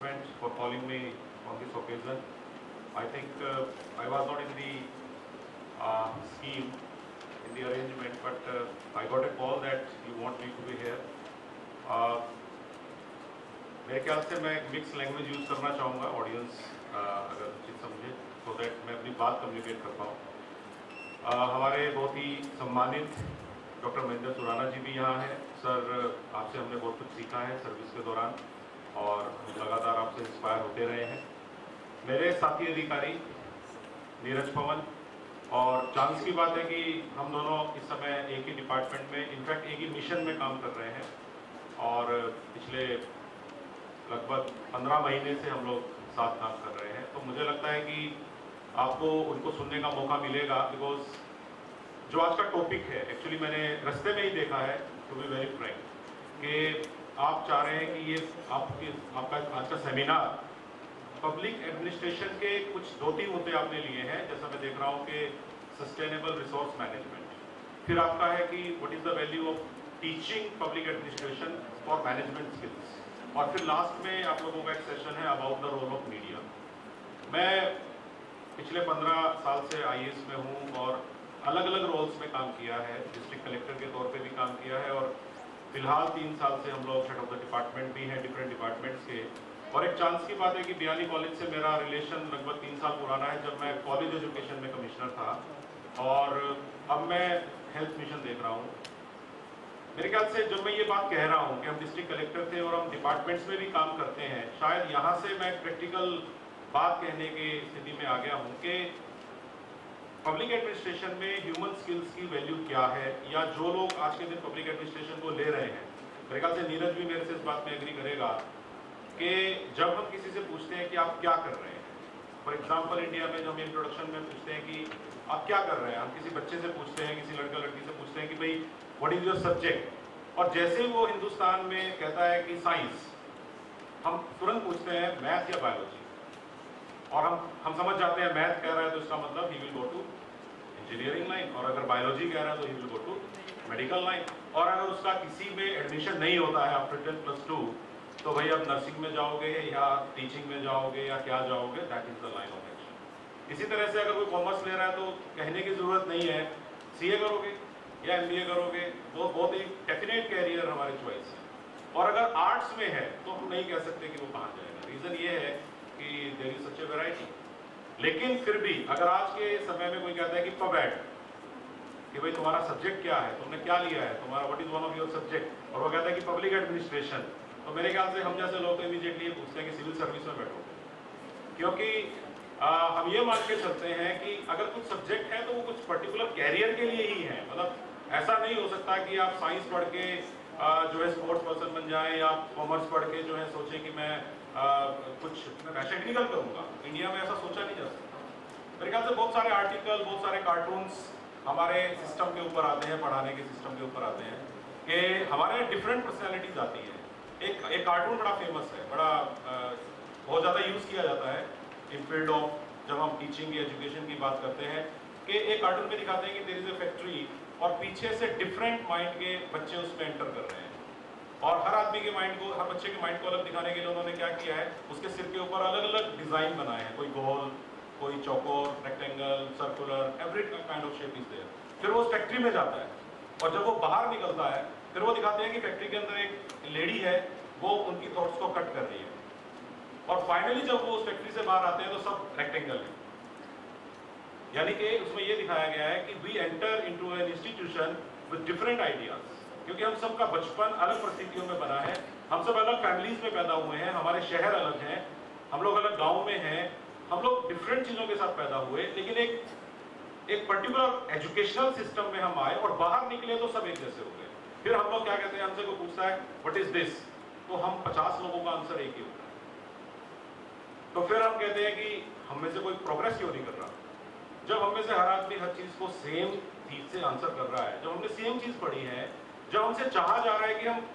For calling me on this occasion. I think I was not in the scheme, in the arrangement, but I got a call that you want me to be here. मेरे ख्याल से मैं एक mix language use करना चाहूँगा audience अगर उचित समझे, सो दैट मैं अपनी बात कम्युनिकेट कर पाऊँ। हमारे बहुत ही सम्मानित डॉक्टर महेंद्र सुराना जी भी यहाँ हैं। सर, आपसे हमने बहुत कुछ सीखा है सर्विस के दौरान और लगातार आपसे इंस्पायर होते रहे हैं। मेरे साथी अधिकारी नीरज पवन, और चांस की बात है कि हम दोनों इस समय एक ही डिपार्टमेंट में, इनफैक्ट एक ही मिशन में काम कर रहे हैं और पिछले लगभग 15 महीने से हम लोग साथ काम कर रहे हैं। तो मुझे लगता है कि आपको उनको सुनने का मौका मिलेगा, बिकॉज जो आज का टॉपिक है, एक्चुअली मैंने रास्ते में ही देखा है, टू बी वेरी फ्रैंक, कि आप चाह रहे हैं कि ये आपका आज का सेमिनार पब्लिक एडमिनिस्ट्रेशन के कुछ 2-3 मुद्दे आपने लिए हैं, जैसा मैं देख रहा हूँ कि सस्टेनेबल रिसोर्स मैनेजमेंट, फिर आपका है कि what is the value of teaching public administration for management skills, और फिर लास्ट में आप लोगों का एक सेशन है about the role of media. मैं पिछले 15 साल से IAS में हूँ और अलग अलग रोल्स में काम किया है, डिस्ट्रिक्ट कलेक्टर के तौर पे भी काम किया है, और फिलहाल 3 साल से हम लोग हेड ऑफ द डिपार्टमेंट भी हैं डिफरेंट डिपार्टमेंट्स के। और एक चांस की बात है कि बियानी कॉलेज से मेरा रिलेशन लगभग 3 साल पुराना है, जब मैं कॉलेज एजुकेशन में कमिश्नर था, और अब मैं हेल्थ मिशन देख रहा हूँ। मेरे ख्याल से जब मैं ये बात कह रहा हूँ कि हम डिस्ट्रिक्ट कलेक्टर थे और हम डिपार्टमेंट्स में भी काम करते हैं, शायद यहाँ से मैं प्रैक्टिकल बात कहने की स्थिति में आ गया हूँ कि पब्लिक एडमिनिस्ट्रेशन में ह्यूमन स्किल्स की वैल्यू क्या है, या जो लोग आज के दिन पब्लिक एडमिनिस्ट्रेशन को ले रहे हैं, मेरे ख्याल से नीरज भी मेरे से इस बात में एग्री करेगा कि जब हम किसी से पूछते हैं कि आप क्या कर रहे हैं, फॉर एग्जांपल इंडिया में जब हम इंट्रोडक्शन में पूछते हैं कि आप क्या कर रहे हैं, हम किसी बच्चे से पूछते हैं, किसी लड़का लड़की से पूछते हैं कि भाई व्हाट इज योर सब्जेक्ट, और जैसे वो हिंदुस्तान में कहता है कि साइंस, हम तुरंत पूछते हैं मैथ या बायोलॉजी, और हम समझ जाते हैं मैथ कह रहा है तो इसका मतलब he will go to engineering line, और अगर बायोलॉजी कह रहा है तो he will go to medical line, और अगर उसका किसी में एडमिशन नहीं होता है आफ्टर 10+2, तो भाई आप नर्सिंग में जाओगे या टीचिंग में जाओगे या क्या जाओगे, that is the line of action. इसी तरह से अगर कोई कॉमर्स ले रहा है तो कहने की जरूरत नहीं है, CA करोगे या MBA करोगे, वो बहुत ही डेफिनेट कैरियर हमारी चॉइस है। और अगर आर्ट्स में है तो हम नहीं कह सकते कि वो कहाँ जाएगा, रीजन ये है कि there is such a variety. लेकिन फिर भी अगर आज के समय में कोई कहता है कि पबैड, कि भाई तुम्हारा सब्जेक्ट क्या है, तुमने क्या लिया है, तुम्हारा what is one of your subject, और वो कहता है कि पब्लिक एडमिनिस्ट्रेशन, तो मेरे ख्याल से हम जैसे लोग तो इमीडिएटली पूछते हैं कि सिविल सर्विस में बैठो, क्योंकि हम ये मान के चलते हैं कि अगर कुछ सब्जेक्ट है तो वो कुछ पर्टिकुलर कैरियर के लिए ही है। मतलब ऐसा नहीं हो सकता कि आप साइंस पढ़ के जो है स्पोर्ट्स पर्सन बन जाए, या कॉमर्स पढ़ के जो है सोचे कि मैं कुछ टेक्निकल करूंगा। इंडिया में ऐसा सोचा नहीं जा सकता। मेरे ख्याल से बहुत सारे आर्टिकल, बहुत सारे कार्टून्स हमारे सिस्टम के ऊपर आते हैं, पढ़ाने के सिस्टम के ऊपर आते हैं, कि हमारे डिफरेंट पर्सनैलिटीज आती है। एक कार्टून बड़ा फेमस है, बड़ा बहुत ज़्यादा यूज़ किया जाता है इन फील्ड ऑफ, जब हम टीचिंग की एजुकेशन की बात करते हैं, कि एक कार्टून में दिखाते हैं कि देयर इज ए फैक्ट्री, और पीछे से डिफरेंट माइंड के बच्चे उसमें एंटर कर रहे हैं, और हर आदमी के माइंड को, हर बच्चे के माइंड को अलग दिखाने के लिए उन्होंने क्या किया है, उसके सिर के ऊपर अलग अलग डिजाइन बनाए हैं, कोई गोल, कोई चौकोर, rectangle, circular, every kind of shape is there. फिर वो उस फैक्ट्री में जाता है, और जब वो बाहर निकलता है फिर वो दिखाते हैं कि फैक्ट्री के अंदर एक लेडी है, वो उनकी थॉट्स को कट कर रही है, और फाइनली जब वो उस फैक्ट्री से बाहर आते हैं तो सब रेक्टेंगल है। यानी कि उसमें ये दिखाया गया है कि we enter into an institution with different ideas, क्योंकि हम सबका बचपन अलग परिस्थितियों में बना है, हम सब अलग फैमिलीज में पैदा हुए हैं, हमारे शहर अलग हैं, हम लोग अलग गाँव में हैं, हम लोग डिफरेंट चीज़ों के साथ पैदा हुए, लेकिन एक पर्टिकुलर एजुकेशनल सिस्टम में हम आए और बाहर निकले तो सब एक जैसे हो गए। फिर हम लोग क्या कहते हैं, हमसे कोई पूछता है व्हाट इज दिस, तो हम 50 लोगों का आंसर एक ही होता है। तो फिर हम कहते हैं कि हम में से कोई प्रोग्रेस क्यों नहीं कर रहा, जब हम में से हर आदमी हर चीज को सेम चीज से आंसर कर रहा है, जब हमने सेम चीज पढ़ी है, जब हमसे चाहा जा रहा है कि हम,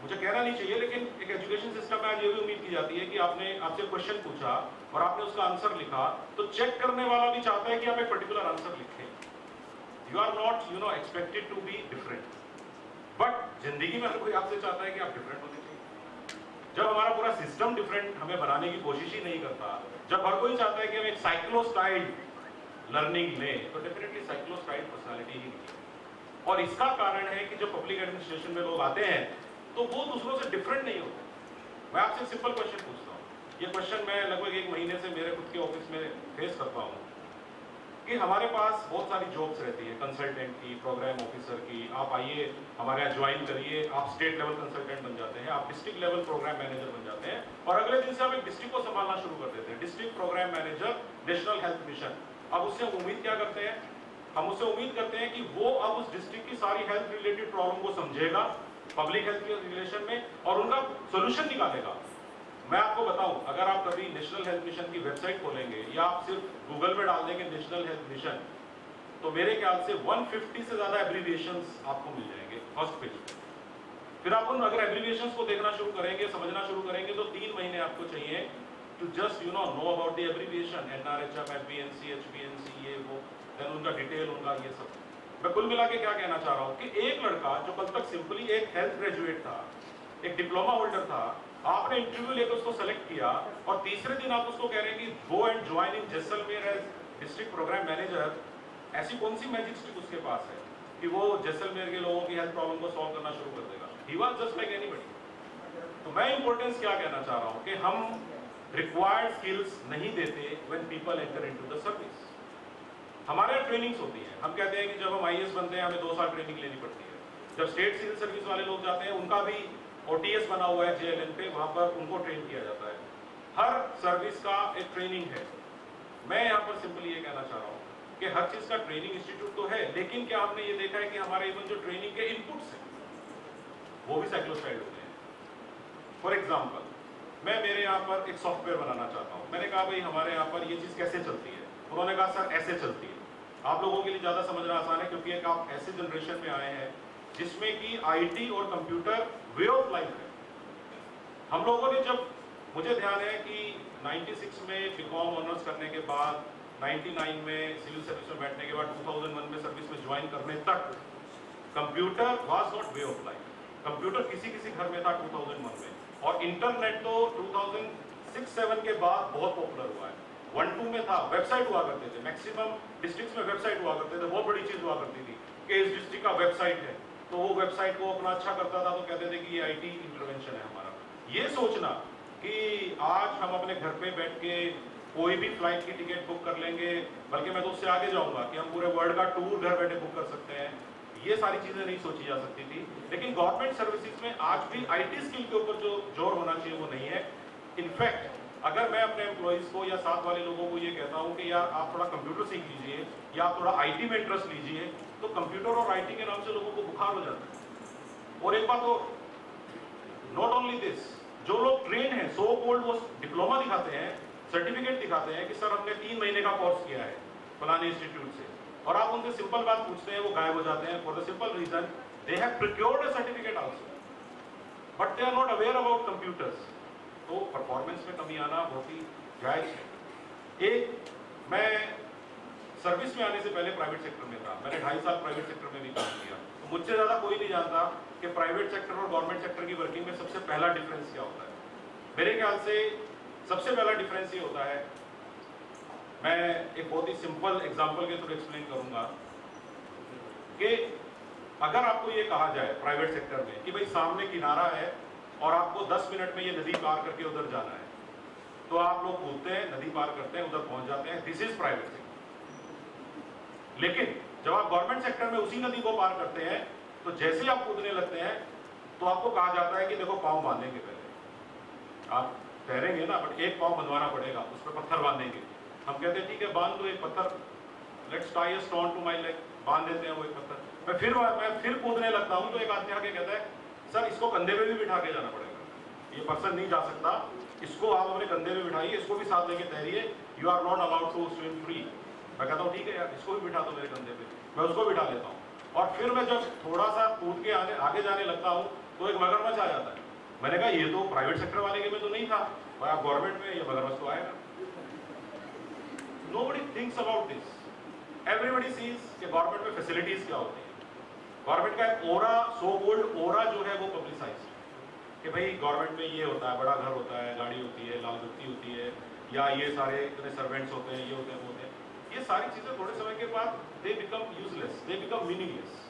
मुझे कहना नहीं चाहिए लेकिन एक एजुकेशन सिस्टम में आज ये भी उम्मीद की जाती है कि आपसे क्वेश्चन पूछा और आपने उसका आंसर लिखा, तो चेक करने वाला भी चाहता है कि आप एक पर्टिकुलर आंसर लिखें। You are not expected to be different, but जिंदगी में हर कोई आपसे चाहता है कि आप डिफरेंट होने चाहिए। जब हमारा पूरा सिस्टम डिफरेंट हमें बनाने की कोशिश ही नहीं करता, जब हर कोई चाहता है कि हम एक साइक्लोस्टाइल लर्निंग लें, तो डेफिनेटली साइक्लोस्टाइल पर्सनालिटी ही नहीं है। और इसका कारण है कि जो पब्लिक एडमिनिस्ट्रेशन में लोग आते हैं तो वो दूसरों से डिफरेंट नहीं होते। मैं आपसे सिंपल क्वेश्चन पूछता हूँ, ये क्वेश्चन मैं लगभग 1 महीने से मेरे खुद के ऑफिस में फेस करता हूँ कि हमारे पास बहुत सारी जॉब्स रहती है, कंसल्टेंट की, प्रोग्राम ऑफिसर की। आप आइए हमारे यहाँ ज्वाइन करिए, आप स्टेट लेवल कंसल्टेंट बन जाते हैं, आप डिस्ट्रिक्ट लेवल प्रोग्राम मैनेजर बन जाते हैं, और अगले दिन से आप एक डिस्ट्रिक्ट को संभालना शुरू कर देते हैं, district programme manager, national health mission. अब उससे हम उम्मीद क्या करते हैं? हम उससे उम्मीद करते हैं कि वो अब उस डिस्ट्रिक्ट की सारी हेल्थ रिलेटेड प्रॉब्लम को समझेगा पब्लिक हेल्थ के रिलेशन में और उनका सोल्यूशन निकालेगा। मैं आपको बताऊं, अगर आप कभी नेशनल हेल्थ मिशन की वेबसाइट खोलेंगे या आप सिर्फ गूगल में डाल देंगे नेशनल हेल्थ मिशन, तो मेरे ख्याल से 150 से ज्यादा एब्रीविएशंस आपको मिल जाएंगे फर्स्ट पेज पे। फिर आप उन अगर एब्रीविएशंस को देखना शुरू करेंगे, समझना शुरू करेंगे, तो 3 महीने आपको चाहिए to just know about the abbreviation, NRHM, FBNC, HBNC, ये वो, देन उनका डिटेल, उनका ये सब। मैं कुल मिला के क्या कहना चाह रहा हूँ कि एक लड़का जो कल तक सिंपली एक हेल्थ ग्रेजुएट था, एक डिप्लोमा होल्डर था, आपने इंटरव्यू लेकर उसको सेलेक्ट किया और तीसरे दिन आप उसको कह रहे हैं कि go and join in Jaisalmer as district programme manager. ऐसी कौन सी मैजिक स्टिक उसके पास है कि वो जैसलमेर के लोगों की हेल्थ प्रॉब्लम को सॉल्व करना शुरू कर देगा? He was just like anybody. तो मैं इंपॉर्टेंस क्या कहना चाह रहा हूँ कि हम रिक्वायर्ड स्किल्स नहीं देते when people enter into the service. हमारे यहाँ ट्रेनिंग्स होती है, हम कहते हैं कि जब हम IAS बनते हैं हमें 2 साल ट्रेनिंग लेनी पड़ती है। जब स्टेट सिविल सर्विस वाले लोग जाते हैं, उनका भी OTS बना हुआ है JLN पे, वहां पर उनको ट्रेन किया जाता है। हर सर्विस का एक ट्रेनिंग है। मैं यहाँ पर सिंपली ये कहना चाह रहा हूँ कि हर चीज का ट्रेनिंग इंस्टीट्यूट तो है, लेकिन क्या हमने ये देखा है कि हमारे इवन जो ट्रेनिंग के इनपुट्स हैं वो भी साइक्लोस्टाइल हो गए हैं। फॉर एग्जाम्पल, मैं मेरे यहाँ पर एक सॉफ्टवेयर बनाना चाहता हूँ। मैंने कहा भाई हमारे यहाँ पर ये चीज कैसे चलती है? उन्होंने कहा सर ऐसे चलती है। आप लोगों के लिए ज्यादा समझना आसान है क्योंकि एक आप ऐसे जनरेशन में आए हैं जिसमें कि IT और कंप्यूटर वे ऑफ लाइफ है। हम लोगों ने जब, मुझे ध्यान है कि 96 में BCom ऑनर्स करने के बाद, 99 में सिविल सर्विस में बैठने के बाद, 2001 में सर्विस में ज्वाइन करने तक computer was not way of life. Computer किसी किसी घर में था 2001 में, और इंटरनेट तो 2006-7 के बाद बहुत पॉपुलर हुआ है। 1-2 में था, वेबसाइट हुआ करते थे, मैक्सिमम डिस्ट्रिक्ट्स में वेबसाइट हुआ करते थे। बहुत बड़ी चीज हुआ करती थी कि इस डिस्ट्रिक्ट का वेबसाइट है, तो वो वेबसाइट को अपना अच्छा करता था तो कहते थे कि ये IT इंटरवेंशन है हमारा। ये सोचना कि आज हम अपने घर पे बैठ के कोई भी फ्लाइट की टिकट बुक कर लेंगे, बल्कि मैं तो उससे आगे जाऊंगा कि हम पूरे वर्ल्ड का टूर घर बैठे बुक कर सकते हैं, ये सारी चीजें नहीं सोची जा सकती थी। लेकिन गवर्नमेंट सर्विसेज में आज भी IT स्किल के ऊपर जो जोर होना चाहिए वो नहीं है। इनफैक्ट अगर मैं अपने एम्प्लॉइज को या साथ वाले लोगों को ये कहता हूँ कि यार आप थोड़ा कंप्यूटर सीख लीजिए या आप थोड़ा IT में इंटरेस्ट लीजिए, तो कंप्यूटर और IT के नाम से लोगों को बुखार हो जाता है। और एक बात और, नॉट ओनली दिस, जो लोग ट्रेन हैं, सो कॉल्ड, वो डिप्लोमा दिखाते हैं, सर्टिफिकेट दिखाते हैं कि सर हमने 3 महीने का कोर्स किया है फलाने इंस्टीट्यूट से, और आप उनसे सिंपल बात पूछते हैं, वो गायब हो जाते हैं for the simple reason they have procured a certificate also but they are not aware about computers. तो परफॉर्मेंस में कमी आना बहुत ही जायज है। एक, मैं सर्विस में आने से पहले प्राइवेट सेक्टर में था, मैंने 2.5 साल प्राइवेट सेक्टर में भी काम किया, तो मुझसे ज्यादा कोई नहीं जानता कि प्राइवेट सेक्टर और गवर्नमेंट सेक्टर की वर्किंग में सबसे पहला डिफरेंस क्या होता है। मेरे ख्याल से सबसे पहला डिफरेंस ये होता है, मैं एक बहुत ही सिंपल एग्जांपल के थ्रू एक्सप्लेन करूंगा कि अगर आपको ये कहा जाए प्राइवेट सेक्टर में कि भाई सामने किनारा है और आपको 10 मिनट में ये नदी पार करके उधर जाना है, तो आप लोग कूदते हैं, नदी पार करते हैं, उधर पहुंच जाते हैं, दिस इज प्राइवेट सेक्टर। लेकिन जब आप गवर्नमेंट सेक्टर में उसी नदी को पार करते हैं, तो जैसे ही आप कूदने लगते हैं तो आपको कहा जाता है कि देखो पाँव बांधेंगे, पहले आप तैरेंगे ना, बट एक पाँव बंधवाना पड़ेगा, उस पर पत्थर बांधेंगे। हम कहते हैं ठीक है बांध दो एक पत्थर, let's tie a stone to my leg, बांध देते हैं वो एक पत्थर। मैं फिर कूदने लगता हूँ तो एक आदमी आके कहता है सर इसको कंधे पे भी बिठा के जाना पड़ेगा, ये पर्सन नहीं जा सकता, इसको आप अपने कंधे पे बिठाइए, इसको भी साथ लेके तैरिए, you are not allowed to swim free. मैं कहता हूँ ठीक है यार, इसको भी बिठा दो मेरे कंधे पे, मैं उसको बिठा लेता हूँ, और फिर मैं जब थोड़ा सा कूद के आगे जाने लगता हूँ तो एक मगरमच्छ आ जाता है। मैंने कहा ये तो प्राइवेट सेक्टर वाले के में तो नहीं था, और आप गवर्नमेंट में ये मगरमच्छ तो आएगा। Nobody thinks about this. Everybody sees कि गवर्नमेंट में फैसिलिटीज क्या होती है। गवर्नमेंट का एक ओरा, सो कॉल्ड ओरा जो है वो पब्लिसाइज्ड है। कि भाई गवर्नमेंट में ये होता है, बड़ा घर होता है, गाड़ी होती है, लाल बत्ती होती है, या ये सारे इतने सर्वेंट्स होते हैं, ये होते हैं, वो होते हैं। ये सारी चीज़ें थोड़े समय के बाद they become useless, they become meaningless.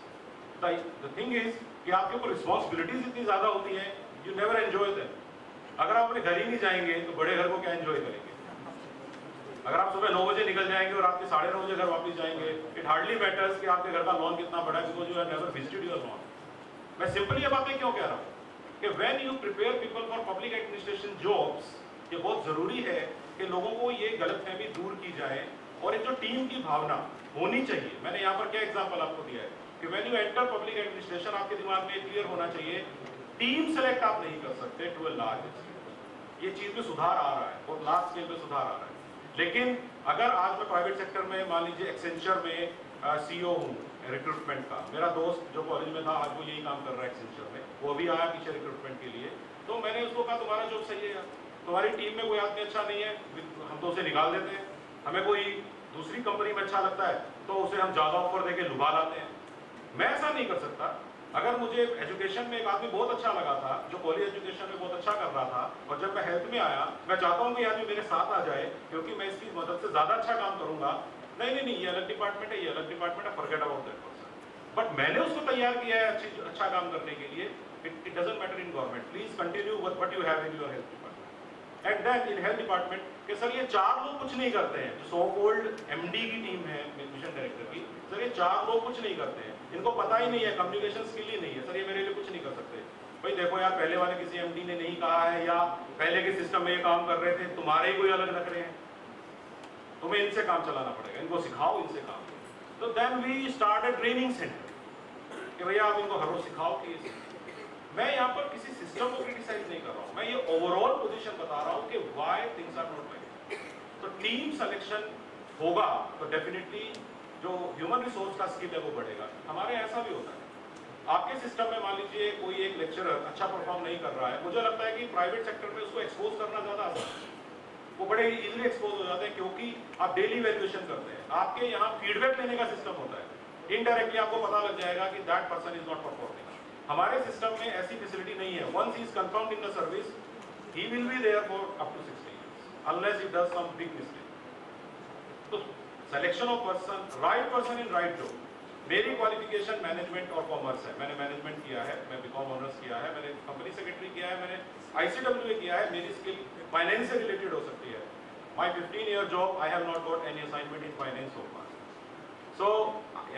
The thing is कि आपके ऊपर रिस्पॉन्सिबिलिटीज इतनी ज़्यादा होती हैं, यू नेवर एंजॉय दैम। अगर आप अपने घर ही नहीं जाएंगे तो बड़े घर को क्या एंजॉय करेंगे? अगर आप सुबह 9 बजे निकल जाएंगे और आपके 9:30 बजे घर वापस जाएंगे, इट हार्डली मैटर्स कि आपके घर का लॉन कितना बड़ा है, because you have never visited your lawn. मैं सिंपल ये बातें क्यों कह रहा हूँ कि when you prepare people for public administration jobs, ये बहुत जरूरी है कि लोगों को ये गलतफहमी दूर की जाए और एक जो टीम की भावना होनी चाहिए। मैंने यहाँ पर क्या एग्जांपल आपको दिया है कि when you enter public administration, आपके दिमाग में क्लियर होना चाहिए, टीम सेलेक्ट आप नहीं कर सकते टू ए लार्ज एक्सटेंट। ये चीज में सुधार आ रहा है, बहुत लार्ज स्केल पे सुधार आ रहा है। लेकिन अगर आज मैं प्राइवेट सेक्टर में, मान लीजिए एक्सेंचर में CEO हूँ रिक्रूटमेंट का, मेरा दोस्त जो कॉलेज में था आज वो यही काम कर रहा है एक्सेंचर में, वो भी आया पीछे रिक्रूटमेंट के लिए, तो मैंने उसको कहा तुम्हारा जॉब सही है यार, तुम्हारी टीम में कोई आदमी अच्छा नहीं है, हम तो उसे निकाल देते हैं। हमें कोई दूसरी कंपनी में अच्छा लगता है तो उसे हम ज्यादा ऑफर देके लुभा लाते हैं। मैं ऐसा नहीं कर सकता। अगर मुझे एजुकेशन में एक आदमी बहुत अच्छा लगा था, जो कॉलेज एजुकेशन में बहुत अच्छा कर रहा था, और जब मैं हेल्थ में आया, मैं चाहता हूँ कि आदमी मेरे साथ आ जाए क्योंकि मैं इसकी मदद से ज्यादा अच्छा काम करूंगा। नहीं नहीं नहीं, ये अलग डिपार्टमेंट है, ये अलग डिपार्टमेंट है, forget about that person. But मैंने उसको तैयार किया है अच्छा काम करने के लिए। It doesn't matter in government, please continue what you have in your health department. And then in health department कि सर ये 4 लोग कुछ नहीं करते हैं, जो सो कॉल्ड MD की टीम है मिशन डायरेक्टर की, सर ये 4 लोग कुछ नहीं करते हैं, इनको पता ही नहीं है, कम्युनिकेशन स्किल ही नहीं है, सर ये मेरे लिए कुछ नहीं कर सकते। भाई देखो यार, पहले वाले किसी MD ने नहीं कहा है, या पहले के सिस्टम में ये काम कर रहे थे, तुम्हारे ही कोई अलग रख रहे हैं, तुम्हें इनसे काम चलाना पड़ेगा, इनको सिखाओ, इनसे काम। तो then we start a training centre कि भैया आप इनको हर रोज सिखाओ कि मैं यहाँ पर किसी सिस्टम को क्रिटिसाइज नहीं कर रहा हूँ, मैं ये ओवरऑल पोजीशन बता रहा हूँ कि why things are not like. तो टीम सिलेक्शन होगा तो डेफिनेटली जो ह्यूमन रिसोर्स का स्किल है वो बढ़ेगा। हमारे ऐसा भी होता है, आपके सिस्टम में मान लीजिए कोई एक लेक्चरर अच्छा परफॉर्म नहीं कर रहा है, मुझे लगता है कि प्राइवेट सेक्टर में उसको एक्सपोज करना ज्यादा आसान है, वो बड़े इजीली एक्सपोज हो जाते हैं क्योंकि आप डेली वैल्यूएशन करते हैं, आपके यहाँ फीडबैक लेने का सिस्टम होता है, इनडायरेक्टली आपको पता लग जाएगा कि that person is not performing. हमारे सिस्टम में ऐसी फैसिलिटी नहीं है। Once he is confirmed in the service, he will be there for up to 60 years unless he does some big mistake. तो selection of person, right person in right job. मेरी qualification management और commerce है, मैंने management किया है, मैं BCom honours किया है, मैंने कंपनी सेक्रेटरी किया है, मैंने ICWA किया है, मेरी स्किल फाइनेंस से रिलेटेड हो सकती है। My 15-year job, I have not got any assignment in finance so far, so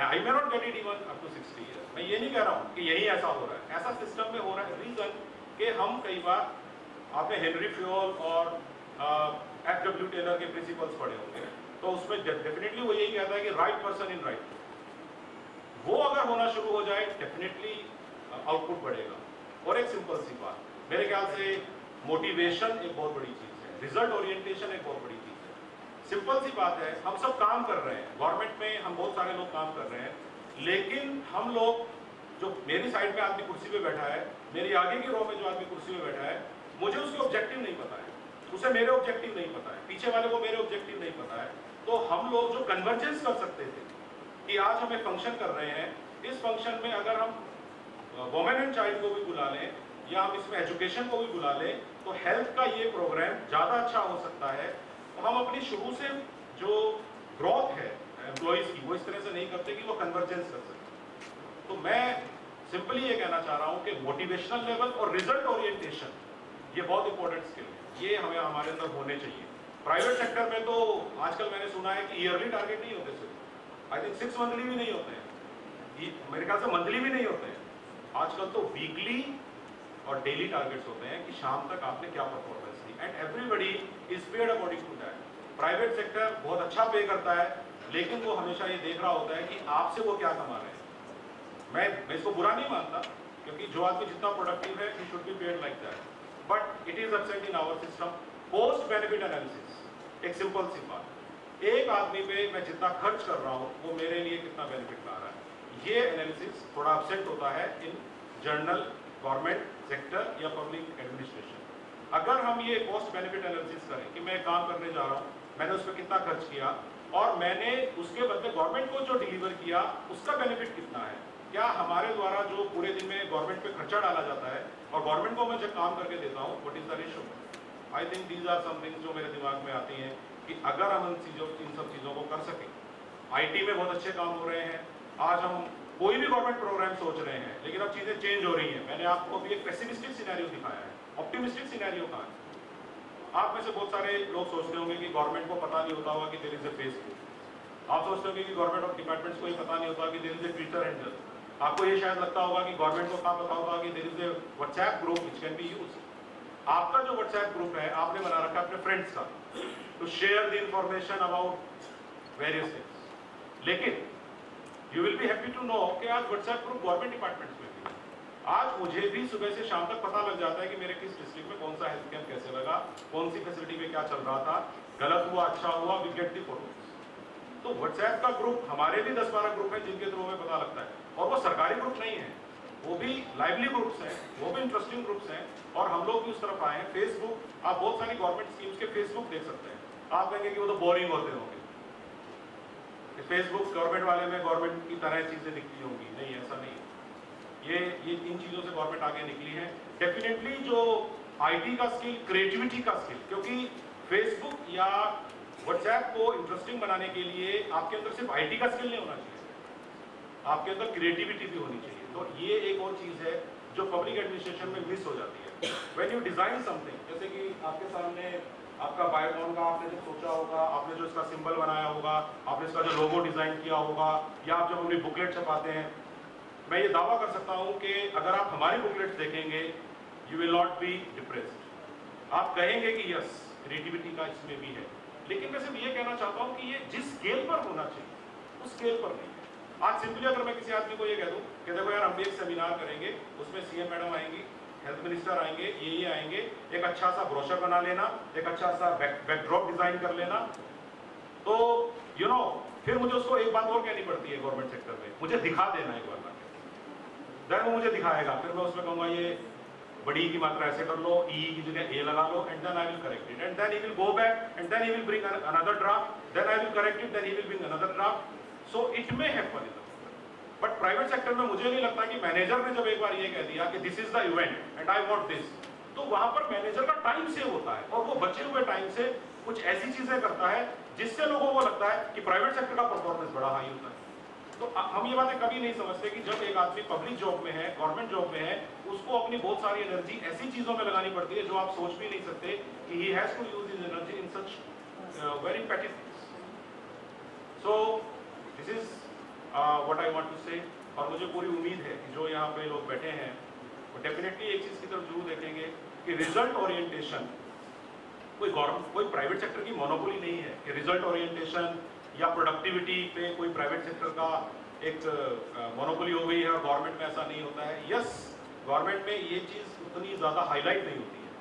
I may not get it even up to 60 years। मैं ये नहीं कह रहा हूँ कि यही ऐसा हो रहा है, ऐसा सिस्टम में हो रहा है। रीजन कि हम कई बार, आपने हेनरी फ्योल और FW टेलर के प्रिंसिपल्स पढ़े होंगे, तो उसमें डेफिनेटली वो यही कहता है कि राइट पर्सन इन राइट, वो अगर होना शुरू हो जाए डेफिनेटली आउटपुट बढ़ेगा। और एक सिंपल सी बात, मेरे ख्याल से मोटिवेशन एक बहुत बड़ी चीज है, रिजल्ट ओरिएंटेशन एक बहुत बड़ी चीज है। सिंपल सी बात है, हम सब काम कर रहे हैं गवर्नमेंट में, हम बहुत सारे लोग काम कर रहे हैं, लेकिन हम लोग, जो मेरी साइड में आदमी कुर्सी पे बैठा है, मेरी आगे की रो में जो आदमी कुर्सी पे बैठा है, मुझे उसके ऑब्जेक्टिव नहीं पता है, उसे मेरे ऑब्जेक्टिव नहीं पता है, पीछे वाले को मेरे ऑब्जेक्टिव नहीं पता है। तो हम लोग जो कन्वर्जेंस कर सकते थे कि आज हम एक फंक्शन कर रहे हैं, इस फंक्शन में अगर हम वुमेन एंड चाइल्ड को भी बुला लें, या हम इसमें एजुकेशन को भी बुला लें, तो हेल्थ का ये प्रोग्राम ज़्यादा अच्छा हो सकता है। हम अपनी शुरू से जो ग्रोथ है एम्प्लॉइज की, वो इस तरह से नहीं करते कि वो कन्वर्जेंस कर सके। तो मैं सिंपली ये कहना चाह रहा हूँ कि मोटिवेशनल लेवल और रिजल्ट ओरिएंटेशन ये बहुत इंपॉर्टेंट स्किल है, ये हमें हमारे अंदर होने चाहिए। प्राइवेट सेक्टर में तो आजकल मैंने सुना है कि ईयरली टारगेट नहीं होते, सिर्फ आई थिंक 6 मंथली भी नहीं होते हैं, मेरे ख्याल से मंथली भी नहीं होते हैं, आजकल तो वीकली और डेली टारगेट्स होते हैं कि शाम तक आपने क्या परफॉर्मेंस दी, and everybody is paid according to that. Private sector बहुत अच्छा पे करता है, लेकिन वो हमेशा ये देख रहा होता है कि आपसे वो क्या कमा रहे हैं। मैं इसको बुरा नहीं मानता, क्योंकि जो आदमी जितना प्रोडक्टिव है he should be paid like that, but it is absent in our system. Post benefit analysis, एक सिंपल सी बात, एक आदमी पे मैं जितना खर्च कर रहा हूँ वो मेरे लिए कितना बेनिफिट ला रहा है, ये एनालिसिस थोड़ा एब्सेंट होता है इन जर्नल गवर्नमेंट सेक्टर या पब्लिक एडमिनिस्ट्रेशन। अगर हम ये कॉस्ट बेनिफिट एनालिसिस करें कि मैं काम करने जा रहा हूँ, मैंने उस पर कितना खर्च किया और मैंने उसके बदले गवर्नमेंट को जो डिलीवर किया उसका बेनिफिट कितना है, क्या हमारे द्वारा जो पूरे दिन में गवर्नमेंट पे खर्चा डाला जाता है और गवर्नमेंट को मैं जब काम करके देता हूँ, what is the ratio? I think these are some things जो मेरे दिमाग में आती हैं कि अगर हम इन सब चीज़ों को कर सकें। आईटी में बहुत अच्छे काम हो रहे हैं, आज हम कोई भी गवर्नमेंट प्रोग्राम सोच रहे हैं, लेकिन अब चीज़ें चेंज हो रही हैं। मैंने आपको अभी एक पेसिमिस्टिक सिनेरियो दिखाया है, ऑप्टिमिस्टिक सिनेरियो कहाँ है? आप में से बहुत सारे लोग सोचते होंगे कि गवर्नमेंट को पता नहीं होता होगा कि देयर इज ए फेसबुक। आप सोचते होंगे कि गवर्नमेंट ऑफ डिपार्टमेंट्स को ये पता नहीं होता कि there is a Twitter handle. आपको ये शायद लगता होगा कि गवर्नमेंट को कहाँ पता होगा कि there is a WhatsApp group which can be used. आपका जो व्हाट्सएप ग्रुप है आपने बना रखा है अपने फ्रेंड्स का, to share the information about various things. लेकिन you will be happy to know कि आज व्हाट्सएप ग्रुप गवर्नमेंट डिपार्टमेंट्स में भी, आज मुझे भी सुबह से शाम तक पता लग जाता है कि मेरे किस डिस्ट्रिक्ट में कौन सा हेल्थ कैंप कैसे लगा, कौन सी फैसिलिटी में क्या चल रहा था, गलत हुआ अच्छा हुआ, वी गेट दी फोटोज। तो व्हाट्सएप का ग्रुप, हमारे भी 10-12 ग्रुप है जिनके थ्रू हमें पता लगता है, और वो सरकारी ग्रुप नहीं है, वो भी लाइवली ग्रुप्स हैं, वो भी इंटरेस्टिंग ग्रुप्स हैं, और हम लोग भी उस तरफ आए हैं। फेसबुक, आप बहुत सारी गवर्नमेंट स्कीम्स के फेसबुक देख सकते हैं। आप कहेंगे कि वो तो बोरिंग होते होंगे, फेसबुक गवर्नमेंट वाले में गवर्नमेंट की तरह चीजें दिखती होंगी, नहीं ऐसा नहीं। ये इन चीजों से गवर्नमेंट आगे निकली है। डेफिनेटली जो आईटी का स्किल, क्रिएटिविटी का स्किल, क्योंकि फेसबुक या व्हाट्सएप को इंटरेस्टिंग बनाने के लिए आपके अंदर सिर्फ आईटी का स्किल नहीं होना चाहिए, आपके अंदर क्रिएटिविटी भी होनी चाहिए। तो ये एक और चीज है जो पब्लिक एडमिनिस्ट्रेशन में मिस हो जाती है। व्हेन यू डिजाइन समथिंग, जैसे कि आपके सामने आपका बायोकॉन का आपने जब सोचा होगा, आपने जो इसका सिंबल बनाया होगा, आपने इसका जो लोगो डिजाइन किया होगा, या आप जब अपनी बुकलेट छपाते हैं, मैं ये दावा कर सकता हूं कि अगर आप हमारी बुकलेट्स देखेंगे, you will not be depressed. आप कहेंगे कि यस, क्रिएटिविटी का इसमें भी है। लेकिन मैं सिर्फ ये कहना चाहता हूं कि ये जिस स्केल पर होना चाहिए उस स्केल पर नहीं है। आज सिंपली अगर मैं किसी आदमी को ये कह दूं कि देखो यार, हम भी एक सेमिनार करेंगे, उसमें सीएम मैडम आएंगी, हेल्थ मिनिस्टर आएंगे, ये आएंगे, एक अच्छा सा ब्रोशर बना लेना, एक अच्छा सा बैकड्रॉप डिजाइन कर लेना, तो यू नो फिर मुझे उसको एक बात और कहनी पड़ती है गवर्नमेंट सेक्टर में, मुझे दिखा देना एक बार, देन वो मुझे दिखाएगा, फिर मैं उसमें कहूंगा ये बड़ी की मात्रा ऐसे कर लो, ई की जगह ए लगा लो, and then I will correct it, and then he will go back, and then he will bring another draft, then I will correct it, then he will bring another draft. So it may happen, but private sector में मुझे नहीं लगता कि manager ने जब एक बार ये कह दिया कि this is the event and I want this, तो वहां पर मैनेजर का टाइम सेव होता है और वो बचे हुए टाइम से कुछ ऐसी चीजें करता है जिससे लोगों को लगता है कि प्राइवेट सेक्टर का परफॉर्मेंस बड़ा हाई होता है। तो हम ये बातें कभी नहीं समझते कि जब एक आदमी पब्लिक जॉब में है, गवर्नमेंट जॉब में है, उसको अपनी बहुत सारी एनर्जी ऐसी चीजों में लगानी पड़ती है जो आप सोच भी नहीं सकते कि he has to use his energy in such very petty things. So this is what I want to say, और मुझे पूरी उम्मीद है कि जो यहाँ पे लोग बैठे हैं वो डेफिनेटली एक चीज की तरफ जरूर देखेंगे कि रिजल्ट ओरिएंटेशन कोई प्राइवेट सेक्टर की मोनोपोली नहीं है कि रिजल्ट ओरिएंटेशन या प्रोडक्टिविटी पे कोई प्राइवेट सेक्टर का एक मोनोपोली हो गई है और गवर्नमेंट में ऐसा नहीं होता है। यस, गवर्नमेंट में ये चीज उतनी ज्यादा हाईलाइट नहीं होती है,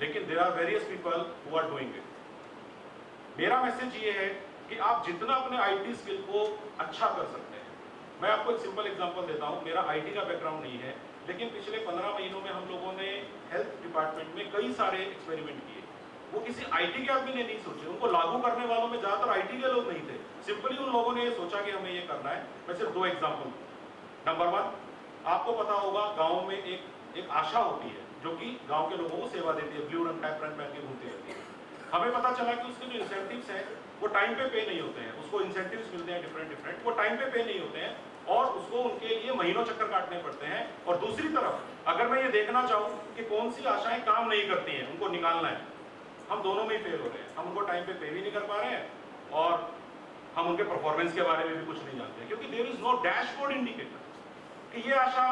लेकिन there are various people who are doing it. मेरा मैसेज ये है कि आप जितना अपने आईटी स्किल को अच्छा कर सकते हैं, मैं आपको एक सिंपल एग्जांपल देता हूं। मेरा आईटी का बैकग्राउंड नहीं है, लेकिन पिछले 15 महीनों में हम लोगों ने हेल्थ डिपार्टमेंट में कई सारे एक्सपेरिमेंट किए। वो किसी आईटी के आदमी ने नहीं सोचे, उनको लागू करने वालों में ज्यादातर आईटी के लोग नहीं थे। सिंपली उन लोगों ने ये सोचा कि हमें ये करना है। मैं सिर्फ 2 एग्जांपल दूं। नंबर 1, आपको पता होगा गाँव में एक आशा होती है जो कि गाँव के लोगों को सेवा देती है, ब्लू रंग का एप्रन पहन के घूमती रहती है। हमें पता चला कि उसके जो इंसेंटिव्स हैं वो टाइम पे नहीं होते हैं, उसको इंसेंटिव्स मिलते हैं डिफरेंट, वो टाइम पे नहीं होते हैं और उसको उनके लिए महीनों चक्कर काटने पड़ते हैं। और दूसरी तरफ अगर मैं ये देखना चाहूँ कि कौन सी आशाएं काम नहीं करती हैं, उनको निकालना है, हम दोनों में ही फेल हो रहे हैं। हम उनको टाइम पे भी नहीं कर पा रहे हैं और हम उनके परफॉर्मेंस के बारे में भी कुछ नहीं जानते हैं, क्योंकि there is no dashboard indicator कि ये आशा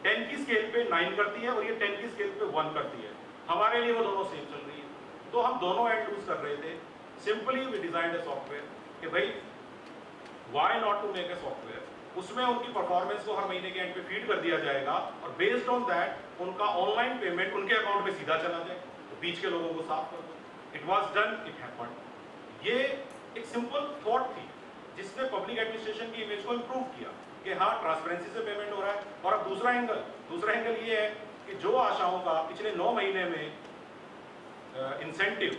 10 की स्केल पे 9 करती है और ये 10 की स्केल पे 1 करती है। हमारे लिए वो दोनों सेम चल रही है, तो हम दोनों एंड लूज कर रहे थे। Simply we designed a software कि भाई why not to make a software, उसमें उनकी परफॉर्मेंस को हर महीने के एंड पे फीड कर दिया जाएगा और बेस्ड ऑन दैट उनका ऑनलाइन पेमेंट उनके अकाउंट में सीधा चला जाए, तो बीच के लोगों को साफ कर दो। It was done, it happened. ये एक सिंपल थॉट थी जिसने पब्लिक एडमिनिस्ट्रेशन की इमेज को इंप्रूव किया कि हाँ, ट्रांसपेरेंसी से पेमेंट हो रहा है। और अब दूसरा एंगल ये है कि जो आशाओं का पिछले 9 महीने में इंसेंटिव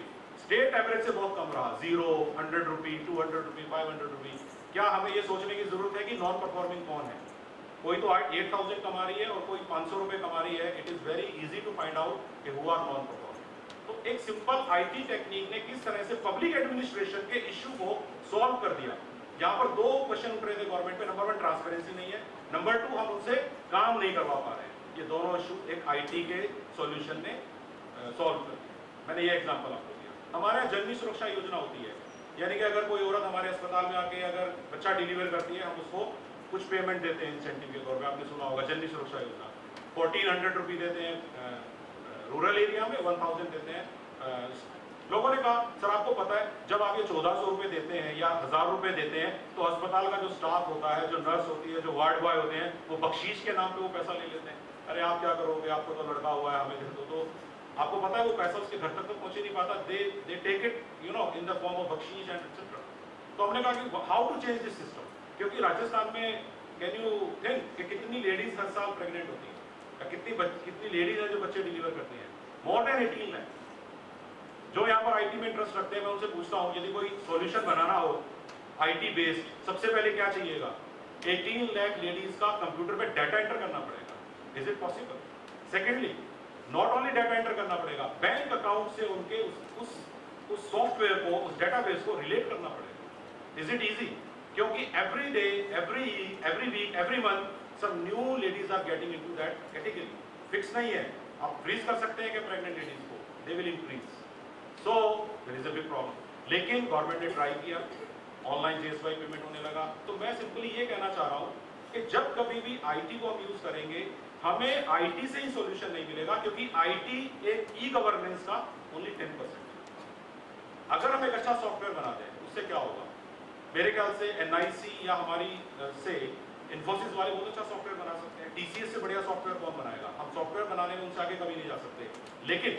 स्टेट एवरेज से बहुत कम रहा, 0, 100 रुपी, 200 रुपी, 500 रुपी, क्या हमें ये सोचने की जरूरत है कि नॉन परफॉर्मिंग कौन है? कोई तो 8,000 कमा रही है और कोई 500 रुपए कमा रही है, it is very easy to find out कि हु आर नॉन परफॉर्मिंग। तो एक सिंपल आईटी टेक्निक ने किस तरह से पब्लिक एडमिनिस्ट्रेशन के इश्यू को सॉल्व कर दिया। यहाँ पर दो क्वेश्चन उठ रहे थे गवर्नमेंट पे, नंबर 1 ट्रांसपेरेंसी नहीं है, नंबर 2 हम उनसे काम नहीं करवा पा रहे हैं। ये दोनों इशू एक आईटी के सॉल्यूशन ने सॉल्व कर दिया। मैंने ये एग्जांपल आपको दिया। हमारे यहाँ जननी सुरक्षा योजना होती है, यानी कि अगर कोई औरत हमारे अस्पताल में आके अगर बच्चा डिलीवर करती है, हम उसको कुछ पेमेंट देते हैं इंसेंटिव के तौर पे। आपने सुना होगा जननी सुरक्षा योजना, 1400 रुपये देते हैं रूरल एरिया में, 1000 देते हैं। लोगों ने कहा सर आपको पता है जब आप ये 1400 रुपये देते हैं या 1000 रुपये देते हैं तो अस्पताल का जो स्टाफ होता है, जो नर्स होती है, जो वार्ड बॉय होते हैं, वो बख्शीश के नाम पे वो पैसा ले लेते हैं। अरे आप क्या करोगे, आपको तो लड़का हुआ है, हमें दे दो। तो आपको पता है वो पैसा उसके घर तक तो पहुंच ही नहीं पाता। They take it you know in the form of बख्शीश एंड एटसेट्रा। तो हमने कहा कि how to change this system, क्योंकि राजस्थान में कैन यू थिंक कि कितनी लेडीज हर साल प्रेग्नेंट होती है, कितनी लेडीज है जो बच्चे डिलीवर करती हैं, मोर देन 18 है। जो यहाँ पर आईटी में इंटरेस्ट रखते हैं मैं उनसे पूछता हूँ, यदि कोई सॉल्यूशन बनाना हो आईटी बेस्ड, सबसे पहले क्या चाहिएगा? 18 लाख लेडीज का कंप्यूटर पे डाटा एंटर करना पड़ेगा। Is it possible? Secondly, not only data enter करना पड़ेगा, बैंक अकाउंट से उनके उस सॉफ्टवेयर को, उस डेटाबेस को रिलेट करना पड़ेगा। Is it easy? क्योंकि every day, every week, every month some new ladies are getting into that category. Fix नहीं है, आप फ्रीज कर सकते हैं कि प्रेग्नेंट लेडीज को, they will increase. So there is a big problem. लेकिन गवर्नमेंट ने ट्राई किया, ऑनलाइन जेएसवाई पेमेंट होने लगा। तो मैं सिंपली ये कहना चाह रहा हूँ कि जब कभी भी आईटी को हम यूज करेंगे, हमें आईटी से ही सॉल्यूशन नहीं मिलेगा, क्योंकि आईटी एक ई गवर्नेंस का ओनली 10%। अगर हम एक अच्छा सॉफ्टवेयर बना दें, उससे क्या होगा? मेरे ख्याल से एनआईसी या हमारी से इन्फोसिस वाले बहुत अच्छा सॉफ्टवेयर बना सकते हैं। टीसीएस से बढ़िया सॉफ्टवेयर कौन बनाएगा? हम सॉफ्टवेयर बनाने में उनसे आगे कभी नहीं जा सकते, लेकिन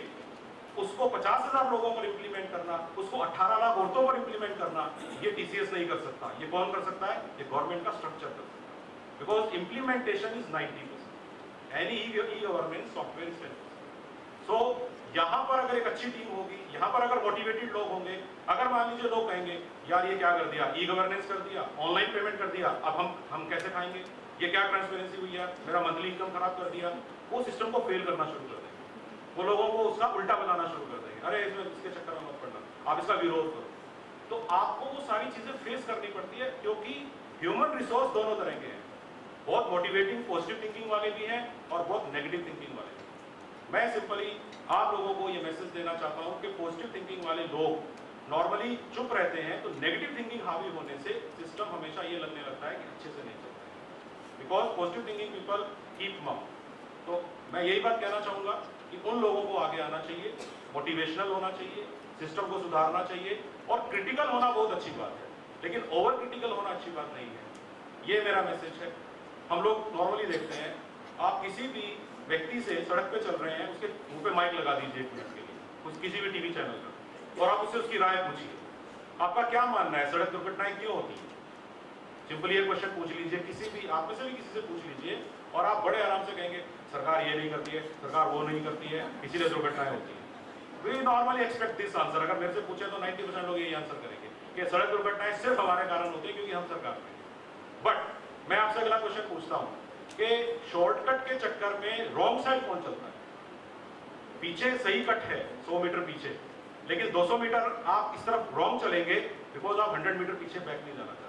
उसको 50,000 लोगों पर इंप्लीमेंट करना, उसको 18 लाख औरतों पर इंप्लीमेंट करना, ये टीसीएस नहीं कर सकता। ये कौन कर सकता है? ये गवर्नमेंट का स्ट्रक्चर कर सकता है, because implementation is 90%, any e governance software is 10%। सो यहाँ पर अगर एक अच्छी टीम होगी, यहाँ पर अगर मोटिवेटेड लोग होंगे, अगर मान लीजिए लोग कहेंगे यार ये क्या कर दिया, ई गवर्नेंस कर दिया, ऑनलाइन पेमेंट कर दिया, अब हम कैसे खाएंगे, ये क्या ट्रांसपेरेंसी हुई यार, मेरा मंथली इनकम खराब कर दिया, वो सिस्टम को फेल करना शुरू कर देंगे। वो लोगों को उसका उल्टा बताना शुरू कर देंगे, अरे इसमें इसके चक्कर में मत पड़ना, आप इसका विरोध करो। तो आपको वो सारी चीजें फेस करनी पड़ती है, क्योंकि ह्यूमन रिसोर्स दोनों तरह के हैं, बहुत मोटिवेटिंग पॉजिटिव थिंकिंग वाले भी हैं और बहुत नेगेटिव थिंकिंग वाले भी। मैं सिंपली आप लोगों को ये मैसेज देना चाहता हूं कि पॉजिटिव थिंकिंग वाले लोग नॉर्मली चुप रहते हैं, तो नेगेटिव थिंकिंग हावी होने से सिस्टम हमेशा ये लगने लगता है कि अच्छे से नहीं चलता है, because positive thinking people keep मम। तो मैं यही बात कहना चाहूंगा कि उन लोगों को आगे आना चाहिए, मोटिवेशनल होना चाहिए, सिस्टम को सुधारना चाहिए, और क्रिटिकल होना बहुत अच्छी बात है, लेकिन ओवर क्रिटिकल होना अच्छी बात नहीं है। ये मेरा मैसेज है। हम लोग नॉर्मली देखते हैं, आप किसी भी व्यक्ति से सड़क पे चल रहे हैं, उसके मुंह पे माइक लगा दीजिए 1 मिनट के लिए, किसी भी टीवी चैनल पर, और आप उससे उसकी राय पूछिए, आपका क्या मानना है, सड़क दुर्घटनाएं क्यों होती है? सिंपली एक क्वेश्चन पूछ लीजिए, किसी भी आप में से भी किसी से पूछ लीजिए, और आप बड़े आराम से कहेंगे सरकार ये नहीं करती है, सरकार वो नहीं करती है, इसीलिए दुर्घटनाएं होती है। We normally expect this answer. अगर मेरे से पूछे तो 90% लोग यही आंसर करेंगे कि सड़क दुर्घटनाएं सिर्फ हमारे कारण होती है क्योंकि हम सरकार में। बट मैं आपसे अगला क्वेश्चन पूछता हूं कि शॉर्टकट के चक्कर में रॉन्ग साइड कौन चलता है? पीछे सही कट है 100 मीटर पीछे, लेकिन 200 मीटर आप इस तरफ रॉन्ग चलेंगे बिकॉज आप 100 मीटर पीछे बैक नहीं जाना चाहते।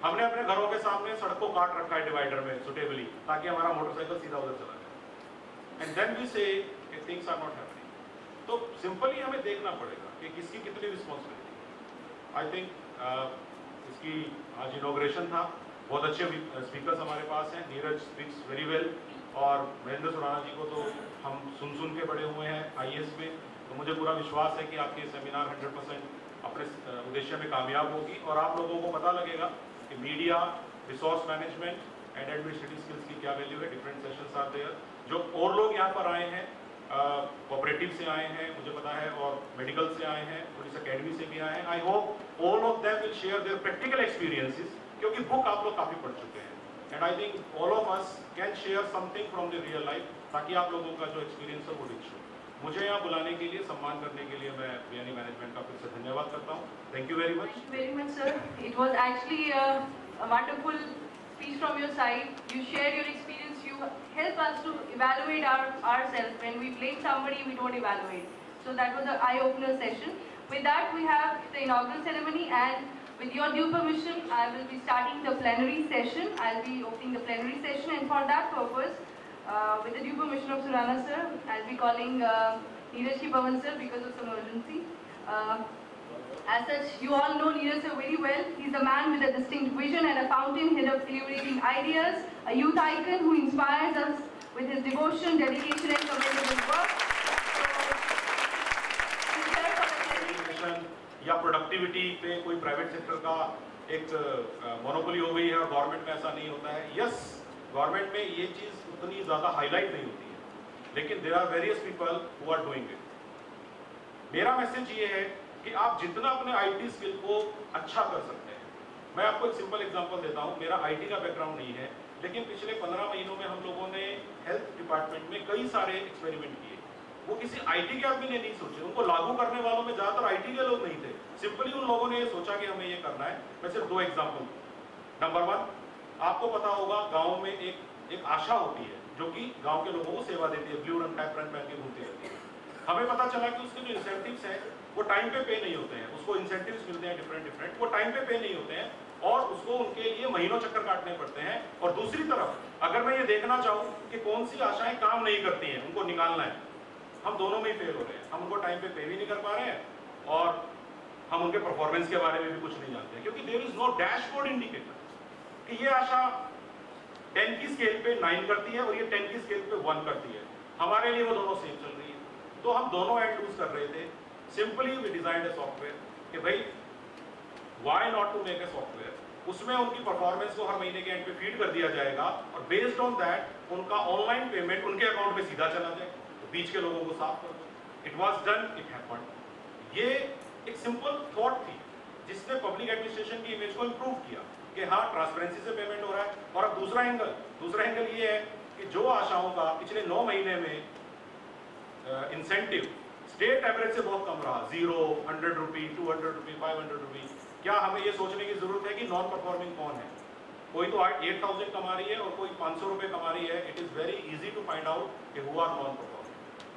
हमने अपने घरों के सामने सड़क को काट रखा है डिवाइडर में सुटेबली, ताकि हमारा मोटरसाइकिल सीधा उधर चला जाए, एंड देन वी से थिंग्स आर नॉट हैपनिंग। तो सिंपली हमें देखना पड़ेगा कि किसकी कितनी रिस्पॉन्सिबिलिटी। आई थिंक इसकी आज इनॉग्रेशन था, बहुत अच्छे स्पीकर्स हमारे पास हैं, नीरज स्पीक्स वेरी वेल, और महेंद्र सुराना जी को तो हम सुन के बड़े हुए हैं आईएएस में, तो मुझे पूरा विश्वास है कि आपकी सेमिनार 100% अपने उद्देश्य में कामयाब होगी, और आप लोगों को पता लगेगा कि media, resource management and administrative skills की क्या वैल्यू है। डिफरेंट सेशंस आते हैं, जो और लोग यहाँ पर आए हैं, कोऑपरेटिव से आए हैं मुझे पता है, और मेडिकल से आए हैं, पुलिस एकेडमी से भी आए हैं। I hope all of them will share their practical experiences, क्योंकि बुक आप लोग काफ़ी पढ़ चुके हैं, and I think all of us can share something from the real life, ताकि आप लोगों का जो एक्सपीरियंस है वो रिच हो। मुझे यहाँ बुलाने के लिए, सम्मान करने के लिए मैं बीएनई मैनेजमेंट का फिर से धन्यवाद करता हूँ। Thank you very much. Thank you very much, sir. It was actually a wonderful speech. speech from your side. You shared your experience. You help us to evaluate ourselves. When we blame somebody, we don't evaluate. So that was an eye-opener session. With that, we have the inaugural ceremony, and with your due permission, I will be starting the plenary session. I'll be opening the plenary session, and for that purpose, with the due permission of Surana sir, I'll be calling Neeraj Pawan sir because of some urgency. As such, you all know Neeraj sir very well. He's a man with a distinct vision and a fountainhead of illuminating ideas, a youth icon who inspires us with his devotion, dedication and commendable work. या productivity पे कोई private sector का एक monopoly हो गई है और government में ऐसा नहीं होता है. यस, गवर्नमेंट में ये चीज़ उतनी ज़्यादा हाईलाइट नहीं होती है, लेकिन there are various people who are doing it. मेरा मैसेज ये है कि आप जितना अपने आईटी स्किल को अच्छा कर सकते हैं. मैं आपको एक सिंपल एग्जांपल देता हूँ. मेरा आईटी का बैकग्राउंड नहीं है, लेकिन पिछले 15 महीनों में हम लोगों ने हेल्थ डिपार्टमेंट में कई सारे एक्सपेरिमेंट किए. वो किसी आईटी के आदमी ने नहीं सोचे, उनको लागू करने वालों में ज़्यादातर आईटी के लोग नहीं थे. सिंपली उन लोगों ने ये सोचा कि हमें ये करना है. मैं सिर्फ 2 एग्जाम्पल दूँ. नंबर 1, आपको पता होगा गाँव में एक आशा होती है जो कि गाँव के लोगों को सेवा देती है, ब्लू रंग का एप्रन पहन के घूमती रहती है. हमें पता चला कि उसके जो इंसेंटिव्स हैं वो टाइम पे नहीं होते हैं. उसको इंसेंटिव्स मिलते हैं डिफरेंट, वो टाइम पे नहीं होते हैं और उसको उनके लिए महीनों चक्कर काटने पड़ते हैं. और दूसरी तरफ अगर मैं ये देखना चाहूँ कि कौन सी आशाएं काम नहीं करती हैं, उनको निकालना है, हम दोनों में ही फेल हो रहे हैं. हम उनको टाइम पे भी नहीं कर पा रहे हैं और हम उनके परफॉर्मेंस के बारे में भी कुछ नहीं जानते हैं, क्योंकि there is no dashboard indicator कि ये आशा 10 की स्केल पे 9 करती है और ये 10 की स्केल पे 1 करती है. हमारे लिए वो दोनों सेम चल रही है. तो हम दोनों एंड लूज कर रहे थे. Simply we designed a software कि भाई why not to make a software. उसमें उनकी परफॉर्मेंस को हर महीने के एंड पे फीड कर दिया जाएगा और बेस्ड ऑन दैट उनका ऑनलाइन पेमेंट उनके अकाउंट में सीधा चला जाए. तो बीच के लोगों को साफ कर दो. It was done, it happened. ये एक सिंपल थॉट थी जिसने पब्लिक एडमिनिस्ट्रेशन की इमेज को इंप्रूव किया कि हाँ, ट्रांसपेरेंसी से पेमेंट हो रहा है. और अब दूसरा एंगल ये है कि जो आशाओं का पिछले 9 महीने में इंसेंटिव स्टेट एवरेज से बहुत कम रहा, 0, 100 रुपी, 200 रुपी, 500 रुपी. क्या हमें ये सोचने की जरूरत है कि नॉन परफॉर्मिंग कौन है? कोई तो 8,000 कमा रही है और कोई 500 रुपए कमा रही है. It is very easy to find out कि हु आर नॉन परफॉर्मिंग.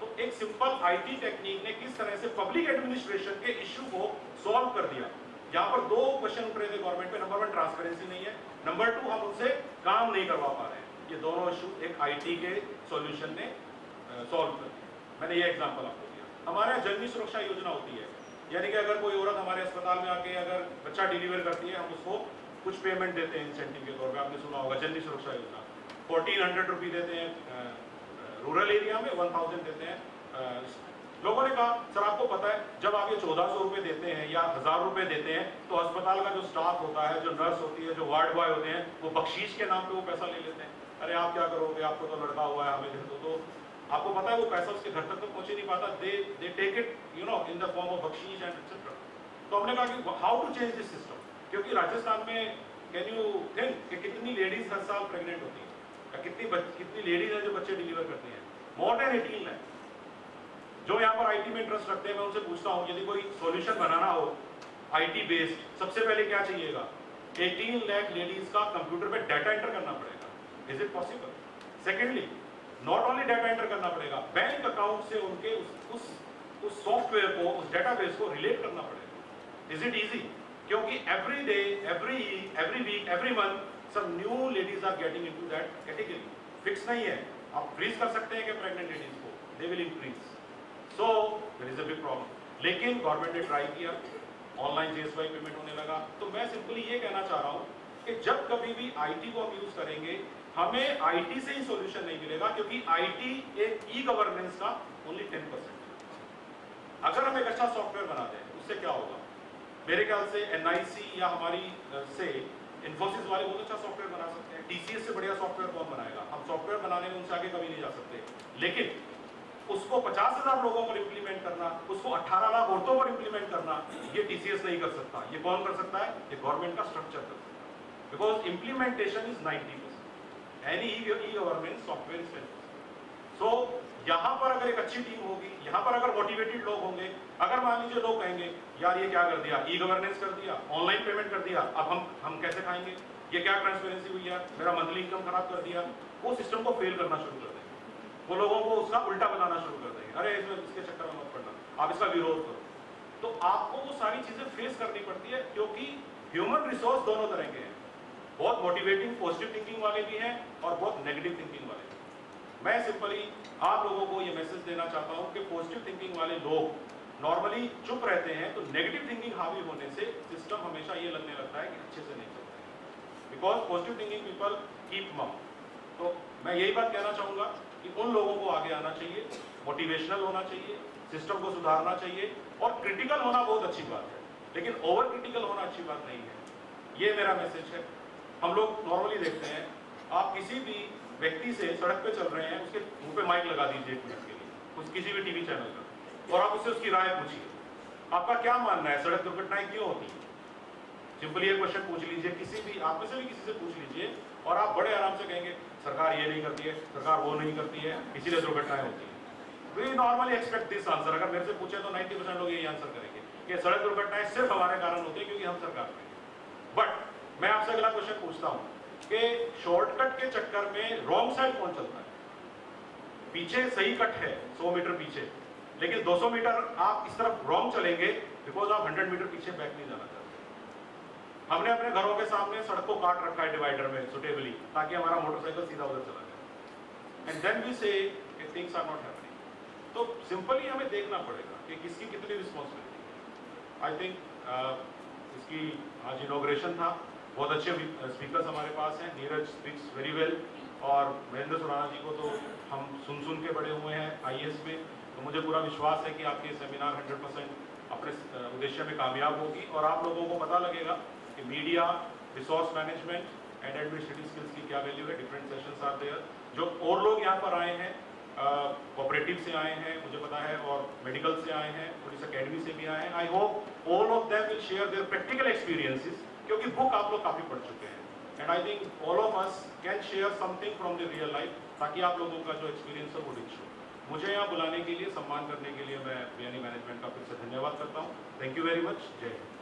तो एक सिंपल आईटी टेक्निक ने किस तरह से पब्लिक एडमिनिस्ट्रेशन के इश्यू को सॉल्व कर दिया. यहाँ पर 2 क्वेश्चन उठ रहे थे गवर्नमेंट पे. नंबर 1, ट्रांसपेरेंसी नहीं है. नंबर 2, हम उनसे काम नहीं करवा पा रहे हैं. ये दोनों इशू एक आईटी के सॉल्यूशन ने सॉल्व कर दिया. मैंने ये एग्जांपल आपको दिया. हमारे यहाँ जननी सुरक्षा योजना होती है, यानी कि अगर कोई औरत हमारे अस्पताल में आके अगर बच्चा डिलीवर करती है, हम उसको कुछ पेमेंट देते हैं इंसेंटिव के तौर पे. आपने सुना होगा जननी सुरक्षा योजना. 1400 रुपी देते हैं रूरल एरिया में, 1000 देते हैं. लोगों ने कहा सर आपको पता है जब आप ये 1400 रुपये देते हैं या 1000 रुपये देते हैं तो अस्पताल का जो स्टाफ होता है, जो नर्स होती है, जो वार्ड बॉय होते हैं, वो बख्शीश के नाम पे वो पैसा ले लेते हैं. अरे आप क्या करोगे, आपको तो लड़का हुआ है, हमें दे दो. तो आपको पता है वो पैसा उसके घर तक तो पहुंच ही नहीं पाता. They take it in the form of बख्शीश एंड एक्सेट्रा. तो हमने कहा कि how to change this system. क्योंकि राजस्थान में कैन यू थिंक कि कितनी लेडीज हर साल प्रेग्नेंट होती है, कितनी लेडीज है जो बच्चे डिलीवर करती हैं? More than 18 lakh. जो यहाँ पर आईटी में इंटरेस्ट रखते हैं, मैं उनसे पूछता हूँ यदि कोई सॉल्यूशन बनाना हो आईटी बेस्ड, सबसे पहले क्या चाहिएगा? 18 लाख लेडीज का कंप्यूटर पे डाटा एंटर करना पड़ेगा. Is it possible? Secondly, not only data enter करना पड़ेगा, बैंक अकाउंट से उनके उस सॉफ्टवेयर को, उस डेटाबेस को रिलेट करना पड़ेगा. Is it easy? क्योंकि every day, every week, every month some new ladies are getting into that category. Fix नहीं है. आप फ्रीज कर सकते हैं कि प्रेग्नेंट लेडीज को, they will increase. So there is a big problem. लेकिन गवर्नमेंट ने ट्राई किया, ऑनलाइन जेएसवाई पेमेंट होने लगा. तो मैं सिंपली ये कहना चाह रहा हूँ कि जब कभी भी आईटी को हम यूज करेंगे, हमें आईटी से ही सॉल्यूशन नहीं मिलेगा, क्योंकि आईटी एक ई गवर्नेंस का ओनली 10%. अगर हम एक अच्छा सॉफ्टवेयर बना दें, उससे क्या होगा? मेरे ख्याल से एनआईसी या हमारी से इन्फोसिस वाले बहुत अच्छा सॉफ्टवेयर बना सकते हैं. टीसीएस से बढ़िया सॉफ्टवेयर कौन बनाएगा? हम सॉफ्टवेयर बनाने में उनसे आगे कभी नहीं जा सकते. लेकिन उसको 50,000 लोगों पर इंप्लीमेंट करना, उसको 18 लाख औरतों पर इंप्लीमेंट करना, ये टीसीएस नहीं कर सकता. ये कौन कर सकता है? ये गवर्नमेंट का स्ट्रक्चर कर सकता है. Because implementation is 90%. Any e governance software is 10%. सो यहाँ पर अगर एक अच्छी टीम होगी, यहाँ पर अगर मोटिवेटेड लोग होंगे, अगर मान लीजिए लोग कहेंगे यार ये क्या कर दिया, ई गवर्नेंस कर दिया, ऑनलाइन पेमेंट कर दिया, अब हम कैसे खाएंगे? ये क्या ट्रांसपेरेंसी हुई यार, मेरा मंथली इनकम खराब कर दिया, वो सिस्टम को फेल करना शुरू कर देंगे। वो लोगों को उसका उल्टा बताना शुरू कर देंगे, अरे इसमें इसके चक्कर में मत पड़ना, आप इसका विरोध करो। तो आपको वो सारी चीजें फेस करनी पड़ती है, क्योंकि ह्यूमन रिसोर्स दोनों तरह के हैं, बहुत मोटिवेटिंग पॉजिटिव थिंकिंग वाले भी हैं और बहुत नेगेटिव थिंकिंग वाले भी। मैं सिंपली आप लोगों को ये मैसेज देना चाहता हूं कि पॉजिटिव थिंकिंग वाले लोग नॉर्मली चुप रहते हैं, तो नेगेटिव थिंकिंग हावी होने से सिस्टम हमेशा ये लगने लगता है कि अच्छे से नहीं चलता है, because positive thinking people keep मम। तो मैं यही बात कहना चाहूंगा कि उन लोगों को आगे आना चाहिए, मोटिवेशनल होना चाहिए, सिस्टम को सुधारना चाहिए, और क्रिटिकल होना बहुत अच्छी बात है, लेकिन ओवर क्रिटिकल होना अच्छी बात नहीं है। ये मेरा मैसेज है। हम लोग नॉर्मली देखते हैं, आप किसी भी व्यक्ति से सड़क पे चल रहे हैं, उसके मुंह पे माइक लगा दीजिए 1 मिनट के लिए, उस किसी भी टीवी चैनल का, और आप उससे उसकी राय पूछिए, आपका क्या मानना है, सड़क दुर्घटनाएं क्यों होती है? सिंपली एक क्वेश्चन पूछ लीजिए, किसी भी आप में से भी किसी से पूछ लीजिए, और आप बड़े आराम से कहेंगे सरकार ये नहीं करती है, सरकार वो नहीं करती है, इसीलिए दुर्घटनाएं होती है। We normally expect this answer. अगर मेरे से पूछे तो 90% लोग यही आंसर करेंगे कि सड़क दुर्घटनाएं सिर्फ हमारे कारण होती है क्योंकि हम सरकार में। बट मैं आपसे अगला क्वेश्चन पूछता हूं कि शॉर्टकट के चक्कर में रॉन्ग साइड कौन चलता है? पीछे सही कट है 100 मीटर पीछे, लेकिन 200 मीटर आप इस तरफ रॉन्ग चलेंगे बिकॉज आप 100 मीटर पीछे बैक नहीं जाना चाहते। हमने अपने घरों के सामने सड़क को काट रखा है डिवाइडर में सुटेबली, ताकि हमारा मोटरसाइकिल सीधा उधर चला जाए, एंड देन वी से थिंग्स आर नॉट हैपनिंग। तो सिंपली हमें देखना पड़ेगा कि किसकी कितनी रिस्पॉन्सिबिलिटी। आई थिंक इसकी आज इनॉग्रेशन था, बहुत अच्छे स्पीकर्स हमारे पास हैं, नीरज स्पीक्स वेरी वेल, और महेंद्र सुराना जी को तो हम सुन के बड़े हुए हैं IAS में, तो मुझे पूरा विश्वास है कि आपकी सेमिनार 100% अपने उद्देश्य में कामयाब होगी, और आप लोगों को पता लगेगा कि media, resource management and administrative skills की क्या वैल्यू है। Different sessions are there. जो और लोग यहाँ पर आए हैं, कोऑपरेटिव से आए हैं मुझे पता है, और मेडिकल से आए हैं, पुलिस अकेडमी से भी आए हैं, I hope all of them will share their practical experiences, क्योंकि बुक आप लोग काफ़ी पढ़ चुके हैं, and I think all of us can share something from the real life, ताकि आप लोगों का जो एक्सपीरियंस है वो रिच हो। मुझे यहाँ बुलाने के लिए, सम्मान करने के लिए मैं BNE मैनेजमेंट का फिर से धन्यवाद करता हूँ। Thank you very much. जय हिंद।